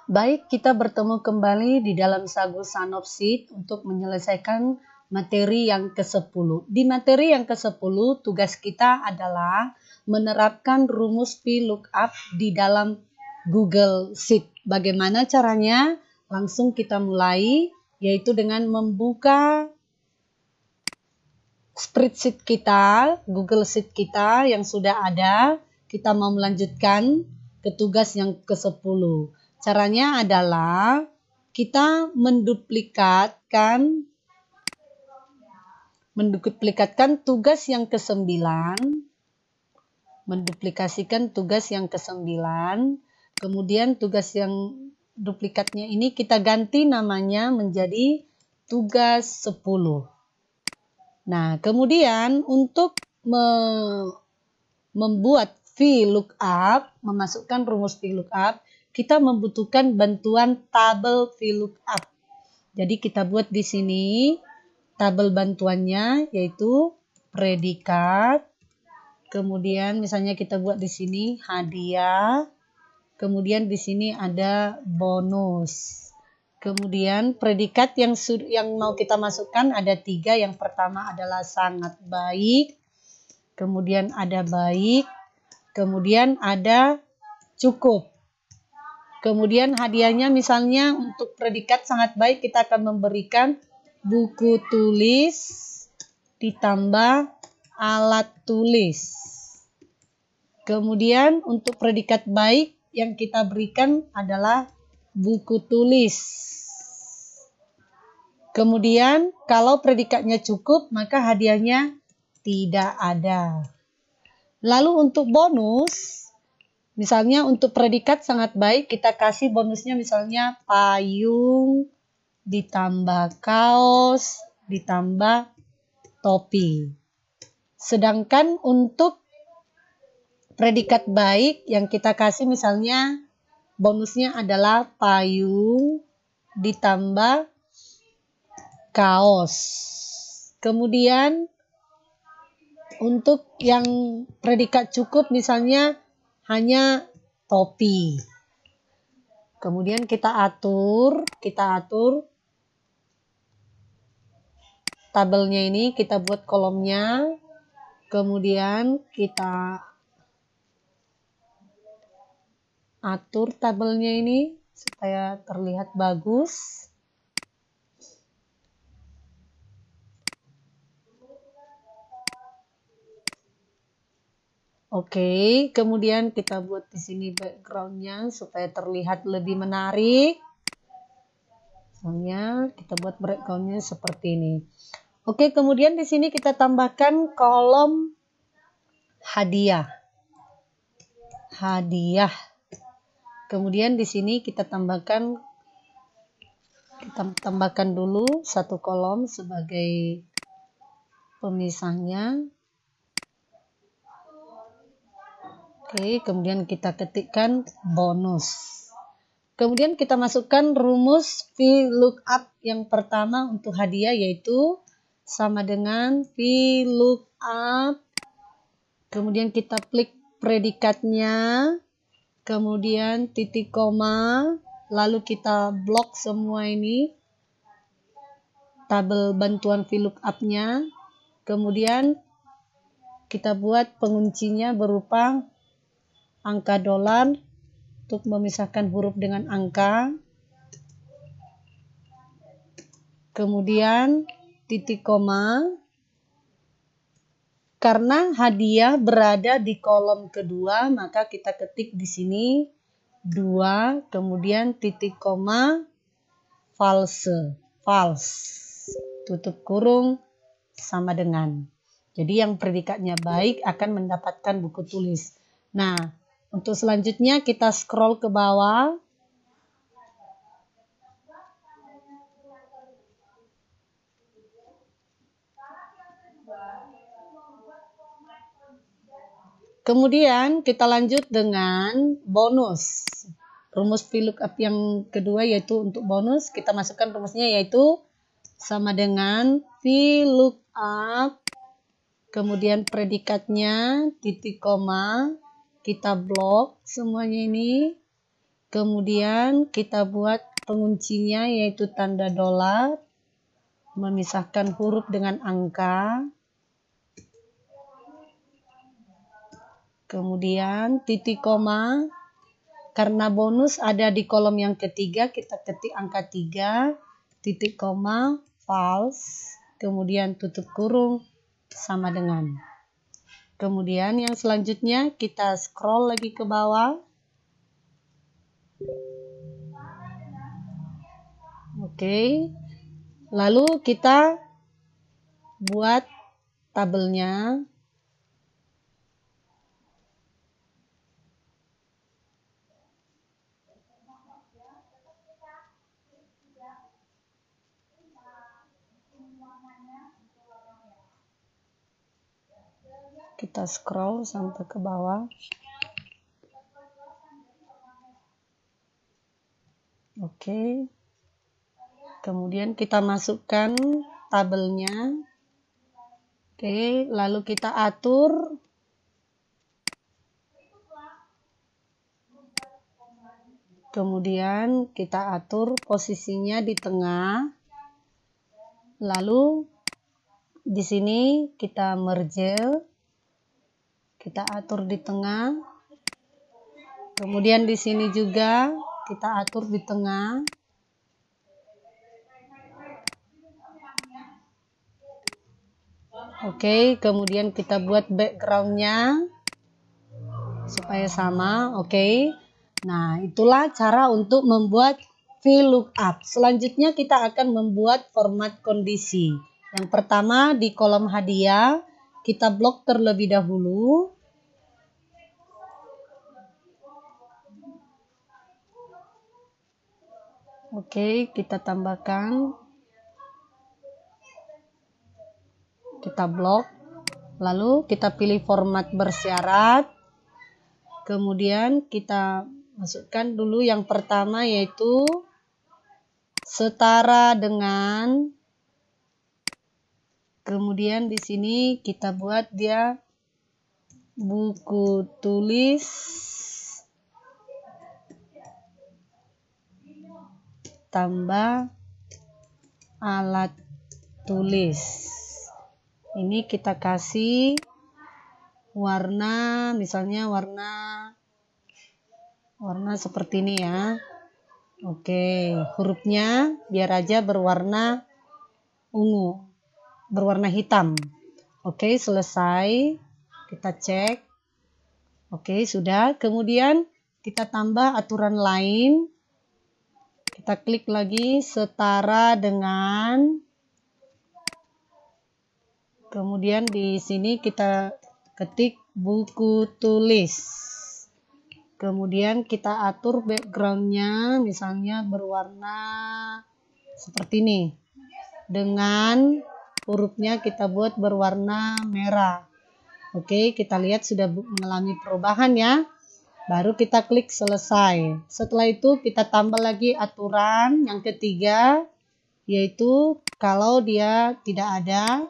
Baik, kita bertemu kembali di dalam Sagu Sanopsit untuk menyelesaikan materi yang ke-10. Di materi yang ke-10, tugas kita adalah menerapkan rumus VLOOKUP di dalam Google Sheet. Bagaimana caranya? Langsung kita mulai, yaitu dengan membuka spreadsheet kita, Google Sheet kita yang sudah ada. Kita mau melanjutkan ke tugas yang ke-10. Caranya adalah kita menduplikatkan tugas yang ke-9, menduplikasikan tugas yang ke-9, kemudian tugas yang duplikatnya ini kita ganti namanya menjadi tugas 10. Nah, kemudian untuk membuat VLOOKUP, memasukkan rumus VLOOKUP, kita membutuhkan bantuan tabel VLOOKUP. Jadi kita buat di sini tabel bantuannya, yaitu predikat, kemudian misalnya kita buat di sini hadiah, kemudian di sini ada bonus. Kemudian predikat yang mau kita masukkan ada 3. Yang pertama adalah sangat baik, kemudian ada baik, kemudian ada cukup. Kemudian hadiahnya misalnya untuk predikat sangat baik kita akan memberikan buku tulis ditambah alat tulis. Kemudian untuk predikat baik yang kita berikan adalah buku tulis. Kemudian kalau predikatnya cukup maka hadiahnya tidak ada. Lalu untuk bonus, misalnya untuk predikat sangat baik kita kasih bonusnya misalnya payung ditambah kaos ditambah topi. Sedangkan untuk predikat baik yang kita kasih misalnya bonusnya adalah payung ditambah kaos. Kemudian untuk yang predikat cukup misalnya hanya topi. Kemudian kita atur tabelnya ini, kita buat kolomnya. Kemudian kita atur tabelnya ini supaya terlihat bagus. Oke, kemudian kita buat di sini backgroundnya supaya terlihat lebih menarik. Misalnya kita buat backgroundnya seperti ini. Oke, kemudian di sini kita tambahkan kolom hadiah. Hadiah. Kemudian di sini kita tambahkan dulu satu kolom sebagai pemisahnya. Oke, kemudian kita ketikkan bonus. Kemudian kita masukkan rumus VLOOKUP yang pertama untuk hadiah, yaitu sama dengan VLOOKUP. Kemudian kita klik predikatnya, kemudian titik koma, lalu kita blok semua ini tabel bantuan VLOOKUP-nya. Kemudian kita buat penguncinya berupa angka dolar untuk memisahkan huruf dengan angka. Kemudian titik koma. Karena hadiah berada di kolom kedua, maka kita ketik di sini 2, kemudian titik koma, false, tutup kurung, sama dengan. Jadi yang predikatnya baik akan mendapatkan buku tulis. Nah, untuk selanjutnya kita scroll ke bawah. Kemudian kita lanjut dengan bonus. Rumus VLOOKUP yang kedua yaitu untuk bonus, kita masukkan rumusnya yaitu sama dengan VLOOKUP, kemudian predikatnya titik koma, kita blok semuanya ini. Kemudian kita buat penguncinya yaitu tanda dolar, memisahkan huruf dengan angka. Kemudian titik koma, karena bonus ada di kolom yang ketiga, kita ketik angka 3, titik koma, false, kemudian tutup kurung, sama dengan. Kemudian yang selanjutnya kita scroll lagi ke bawah. Oke, lalu kita buat tabelnya. Kita scroll sampai ke bawah. Oke. Kemudian kita masukkan tabelnya. Oke, lalu kita atur. Kemudian kita atur posisinya di tengah. Lalu di sini kita merge. Kita atur di tengah. Kemudian di sini juga kita atur di tengah. Oke, kemudian kita buat backgroundnya supaya sama. Oke. Nah, itulah cara untuk membuat VLOOKUP. Selanjutnya kita akan membuat format kondisi. Yang pertama di kolom hadiah, kita blok terlebih dahulu. Oke, kita tambahkan. Kita blok. Lalu kita pilih format bersyarat. Kemudian kita masukkan dulu yang pertama yaitu setara dengan. Kemudian di sini kita buat dia buku tulis tambah alat tulis. Ini kita kasih warna, misalnya warna seperti ini ya. Oke, hurufnya biar aja berwarna ungu, berwarna hitam. Oke, selesai. Kita cek. Oke, sudah. Kemudian kita tambah aturan lain. Kita klik lagi setara dengan. Kemudian di sini kita ketik buku tulis. Kemudian kita atur backgroundnya, misalnya berwarna seperti ini. Dengan hurufnya kita buat berwarna merah. Oke, kita lihat sudah mengalami perubahan ya. Baru kita klik selesai. Setelah itu kita tambah lagi aturan yang ketiga, yaitu kalau dia tidak ada,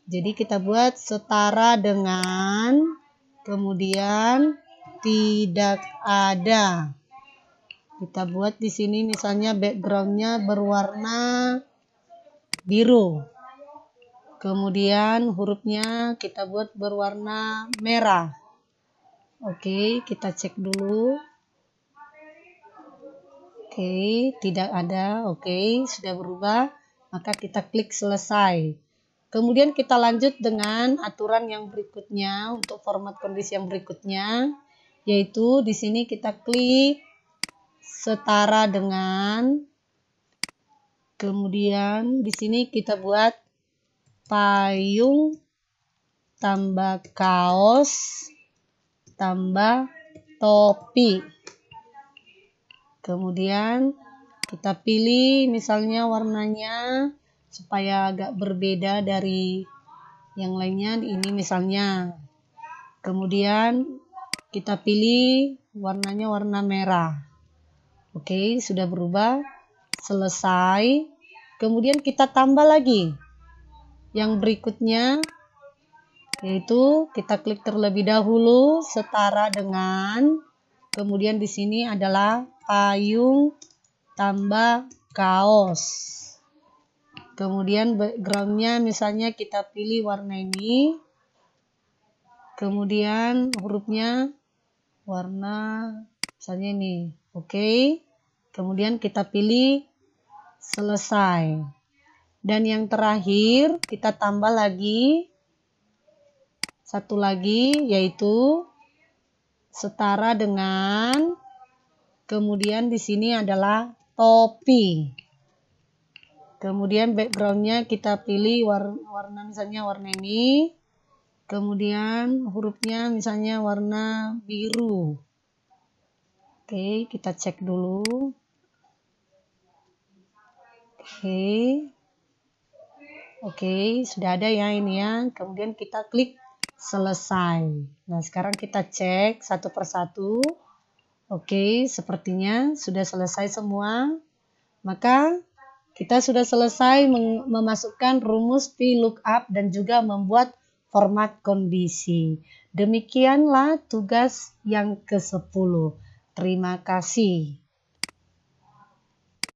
jadi kita buat setara dengan, kemudian tidak ada. Kita buat di sini misalnya backgroundnya berwarna biru. Kemudian hurufnya kita buat berwarna merah. Oke, kita cek dulu. Oke, tidak ada. Oke, sudah berubah. Maka kita klik selesai. Kemudian kita lanjut dengan aturan yang berikutnya untuk format kondisi yang berikutnya, yaitu di sini kita klik setara dengan. Kemudian di sini kita buat payung tambah kaos tambah topi. Kemudian kita pilih misalnya warnanya supaya agak berbeda dari yang lainnya. Ini misalnya. Kemudian kita pilih warnanya warna merah. Oke, sudah berubah. Selesai. Kemudian kita tambah lagi yang berikutnya, yaitu kita klik terlebih dahulu setara dengan. Kemudian di sini adalah payung tambah kaos. Kemudian backgroundnya misalnya kita pilih warna ini. Kemudian hurufnya warna misalnya ini. Oke. Kemudian kita pilih selesai. Dan yang terakhir kita tambah lagi satu lagi, yaitu setara dengan, kemudian di sini adalah topi. Kemudian backgroundnya kita pilih warna misalnya warna ini. Kemudian hurufnya misalnya warna biru. Oke, kita cek dulu. Oke, sudah ada ya ini ya. Kemudian kita klik selesai. Nah, sekarang kita cek satu persatu. Oke, sepertinya sudah selesai semua. Maka kita sudah selesai memasukkan rumus VLOOKUP dan juga membuat format kondisi. Demikianlah tugas yang ke-10. Terima kasih.